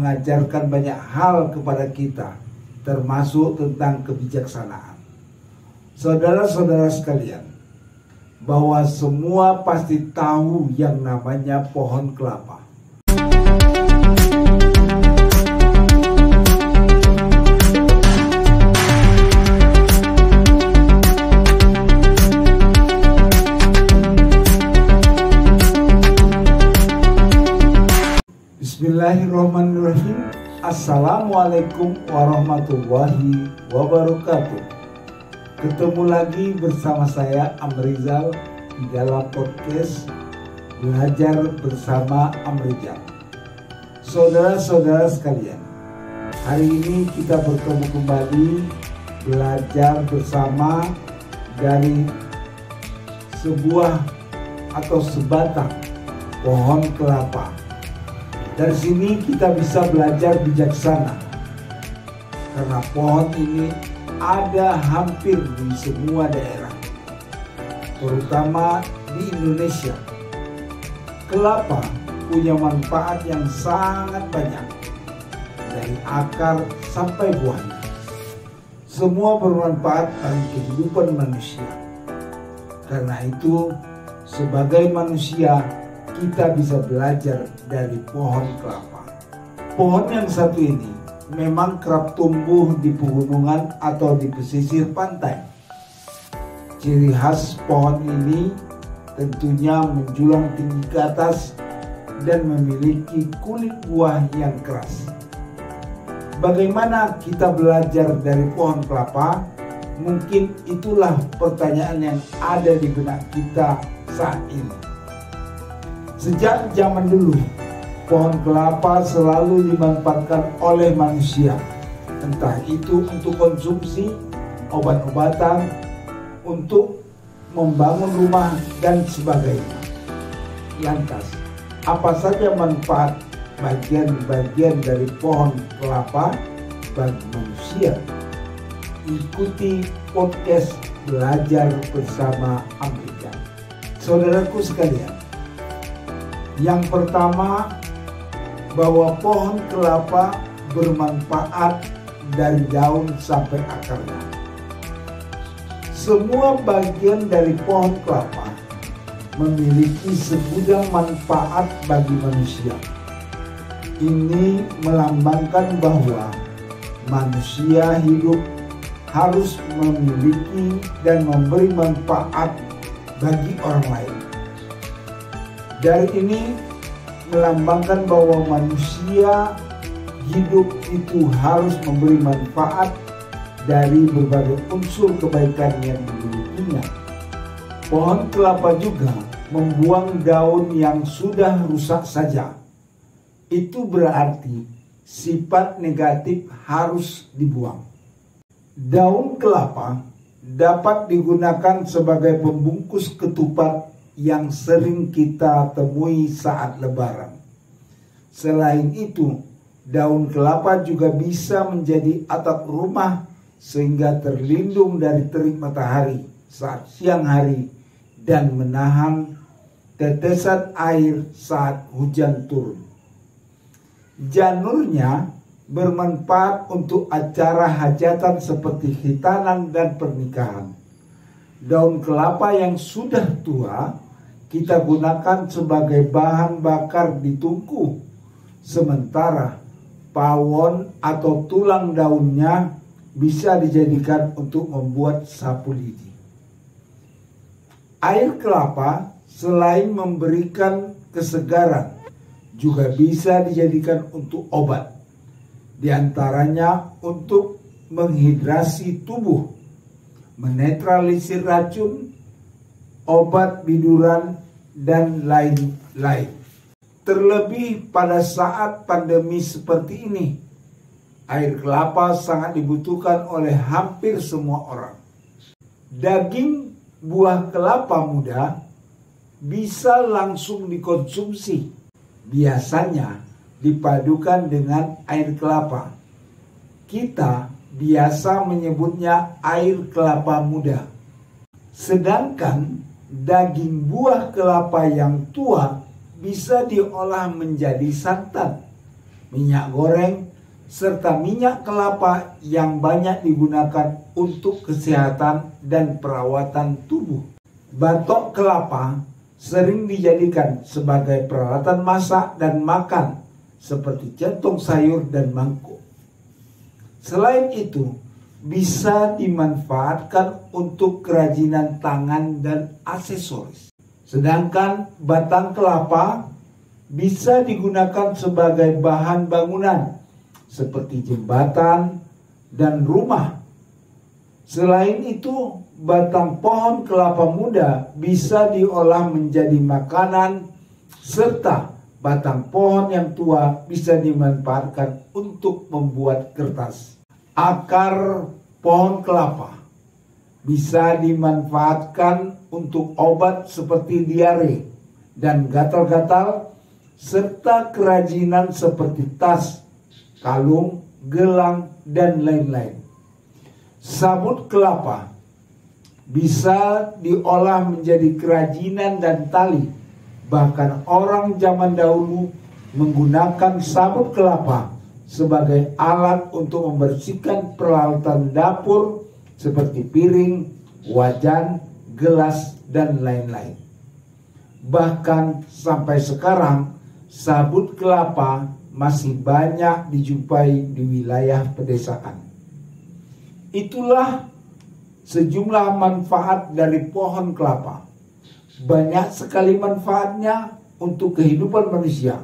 mengajarkan banyak hal kepada kita, termasuk tentang kebijaksanaan. Saudara-saudara sekalian, bahwa semua pasti tahu yang namanya pohon kelapa. Bismillahirrahmanirrahim. Assalamualaikum warahmatullahi wabarakatuh. Ketemu lagi bersama saya Amrizal di dalam podcast Belajar Bersama Amrizal. Saudara-saudara sekalian, hari ini kita bertemu kembali belajar bersama dari sebuah atau sebatang pohon kelapa. Dari sini kita bisa belajar bijaksana, karena pohon ini ada hampir di semua daerah, terutama di Indonesia. Kelapa punya manfaat yang sangat banyak, dari akar sampai buahnya. Semua bermanfaat bagi kehidupan manusia. Karena itu, sebagai manusia, kita bisa belajar dari pohon kelapa. Pohon yang satu ini memang kerap tumbuh di pegunungan atau di pesisir pantai. Ciri khas pohon ini tentunya menjulang tinggi ke atas dan memiliki kulit buah yang keras. Bagaimana kita belajar dari pohon kelapa? Mungkin itulah pertanyaan yang ada di benak kita saat ini. Sejak zaman dulu, pohon kelapa selalu dimanfaatkan oleh manusia, entah itu untuk konsumsi, obat-obatan, untuk membangun rumah, dan sebagainya. Lantas, apa saja manfaat bagian-bagian dari pohon kelapa bagi manusia? Ikuti podcast Belajar Bersama Amrizal. Saudaraku sekalian, yang pertama, bahwa pohon kelapa bermanfaat dari daun sampai akarnya. Semua bagian dari pohon kelapa memiliki segudang manfaat bagi manusia. Ini melambangkan bahwa manusia hidup harus memiliki dan memberi manfaat bagi orang lain. Dari ini melambangkan bahwa manusia hidup itu harus memberi manfaat dari berbagai unsur kebaikan yang dimilikinya. Pohon kelapa juga membuang daun yang sudah rusak saja. Itu berarti sifat negatif harus dibuang. Daun kelapa dapat digunakan sebagai pembungkus ketupat yang sering kita temui saat lebaran. Selain itu, daun kelapa juga bisa menjadi atap rumah sehingga terlindung dari terik matahari saat siang hari dan menahan tetesan air saat hujan turun. Janurnya bermanfaat untuk acara hajatan seperti khitanan dan pernikahan. Daun kelapa yang sudah tua kita gunakan sebagai bahan bakar di tungku, sementara pawon atau tulang daunnya bisa dijadikan untuk membuat sapu lidi. Air kelapa selain memberikan kesegaran, juga bisa dijadikan untuk obat. Di antaranya untuk menghidrasi tubuh, menetralisir racun, obat biduran, dan lain-lain. Terlebih pada saat pandemi seperti ini, air kelapa sangat dibutuhkan oleh hampir semua orang. Daging buah kelapa muda bisa langsung dikonsumsi, biasanya dipadukan dengan air kelapa. Kita biasa menyebutnya air kelapa muda. Sedangkan daging buah kelapa yang tua bisa diolah menjadi santan minyak goreng, serta minyak kelapa yang banyak digunakan untuk kesehatan dan perawatan tubuh. Batok kelapa sering dijadikan sebagai peralatan masak dan makan seperti centong sayur dan mangkuk. Selain itu, bisa dimanfaatkan untuk kerajinan tangan dan aksesoris. Sedangkan batang kelapa bisa digunakan sebagai bahan bangunan seperti jembatan dan rumah. Selain itu, batang pohon kelapa muda bisa diolah menjadi makanan, serta batang pohon yang tua bisa dimanfaatkan untuk membuat kertas. Akar pohon kelapa bisa dimanfaatkan untuk obat seperti diare dan gatal-gatal, serta kerajinan seperti tas, kalung, gelang, dan lain-lain. Sabut kelapa bisa diolah menjadi kerajinan dan tali. Bahkan orang zaman dahulu menggunakan sabut kelapa sebagai alat untuk membersihkan peralatan dapur seperti piring, wajan, gelas, dan lain-lain. Bahkan sampai sekarang sabut kelapa masih banyak dijumpai di wilayah pedesaan. Itulah sejumlah manfaat dari pohon kelapa. Banyak sekali manfaatnya untuk kehidupan manusia.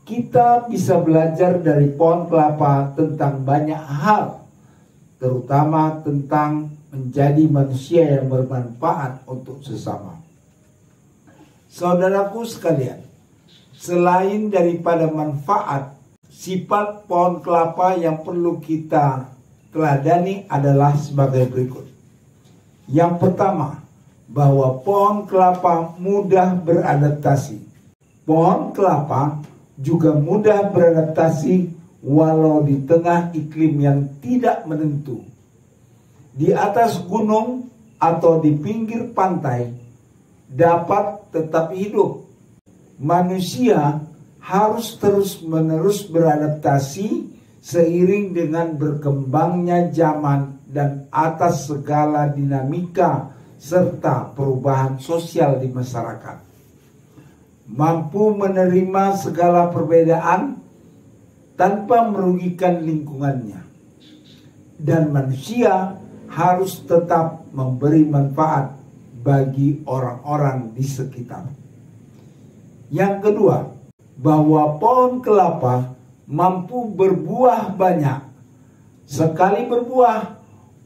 Kita bisa belajar dari pohon kelapa tentang banyak hal, terutama tentang menjadi manusia yang bermanfaat untuk sesama. Saudaraku sekalian, selain daripada manfaat, sifat pohon kelapa yang perlu kita teladani adalah sebagai berikut. Yang pertama, bahwa pohon kelapa mudah beradaptasi. Pohon kelapa juga mudah beradaptasi walau di tengah iklim yang tidak menentu. Di atas gunung atau di pinggir pantai dapat tetap hidup. Manusia harus terus-menerus beradaptasi seiring dengan berkembangnya zaman dan atas segala dinamika serta perubahan sosial di masyarakat. Mampu menerima segala perbedaan tanpa merugikan lingkungannya. Dan manusia harus tetap memberi manfaat bagi orang-orang di sekitar. Yang kedua, bahwa pohon kelapa mampu berbuah banyak. Sekali berbuah,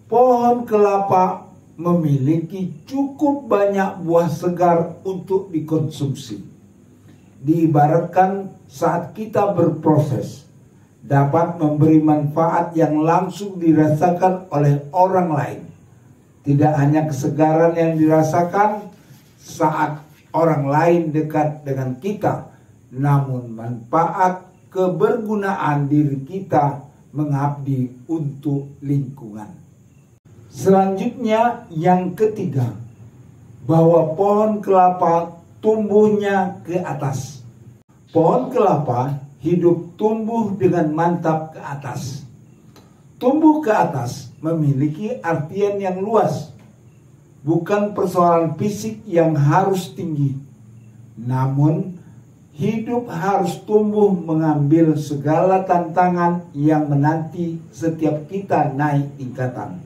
pohon kelapa memiliki cukup banyak buah segar untuk dikonsumsi. Diibaratkan saat kita berproses, dapat memberi manfaat yang langsung dirasakan oleh orang lain. Tidak hanya kesegaran yang dirasakan saat orang lain dekat dengan kita, namun manfaat kebergunaan diri kita mengabdi untuk lingkungan. Selanjutnya yang ketiga, bahwa pohon kelapa tumbuhnya ke atas. Pohon kelapa hidup tumbuh dengan mantap ke atas. Tumbuh ke atas memiliki artian yang luas. Bukan persoalan fisik yang harus tinggi, namun hidup harus tumbuh mengambil segala tantangan yang menanti setiap kita naik tingkatan.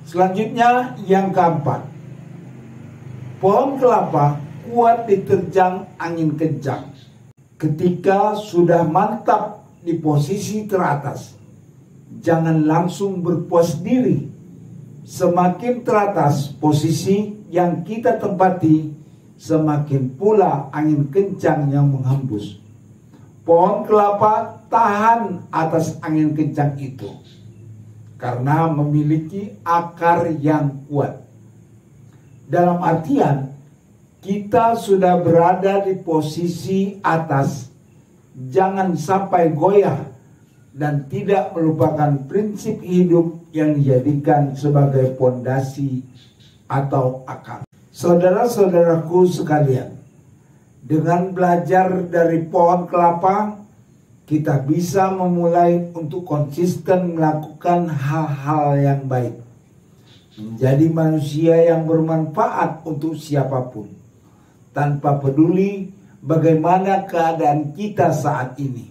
Selanjutnya yang keempat, pohon kelapa kuat diterjang angin kencang. Ketika sudah mantap di posisi teratas, jangan langsung berpuas diri. Semakin teratas posisi yang kita tempati, semakin pula angin kencang yang menghembus. Pohon kelapa tahan atas angin kencang itu karena memiliki akar yang kuat. Dalam artian, kita sudah berada di posisi atas, jangan sampai goyah dan tidak melupakan prinsip hidup yang dijadikan sebagai pondasi atau akar. Saudara-saudaraku sekalian, dengan belajar dari pohon kelapa, kita bisa memulai untuk konsisten melakukan hal-hal yang baik, menjadi manusia yang bermanfaat untuk siapapun, tanpa peduli bagaimana keadaan kita saat ini.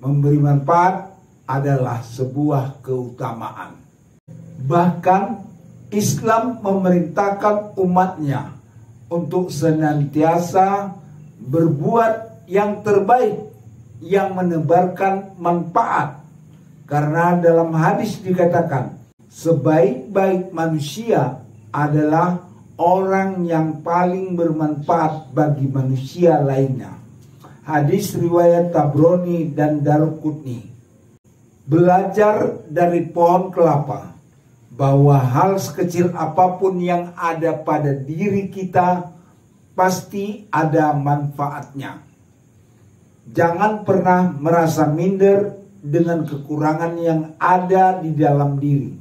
Memberi manfaat adalah sebuah keutamaan. Bahkan Islam memerintahkan umatnya untuk senantiasa berbuat yang terbaik, yang menebarkan manfaat. Karena dalam hadis dikatakan, sebaik-baik manusia adalah orang yang paling bermanfaat bagi manusia lainnya. Hadis riwayat Tabrani dan Daruqutni. Belajar dari pohon kelapa bahwa hal sekecil apapun yang ada pada diri kita pasti ada manfaatnya. Jangan pernah merasa minder dengan kekurangan yang ada di dalam diri.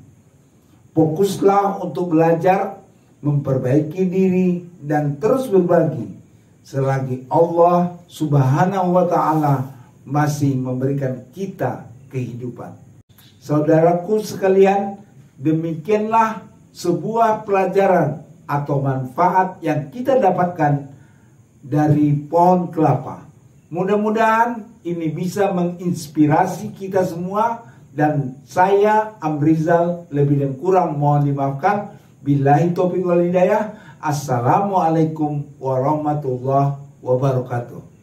Fokuslah untuk belajar, memperbaiki diri, dan terus berbagi selagi Allah Subhanahu wa Ta'ala masih memberikan kita kehidupan. Saudaraku sekalian, demikianlah sebuah pelajaran atau manfaat yang kita dapatkan dari pohon kelapa. Mudah-mudahan ini bisa menginspirasi kita semua, dan saya Amrizal lebih dan kurang mohon dimaafkan. Billahi taufiq wal hidayah. Assalamualaikum warahmatullahi wabarakatuh.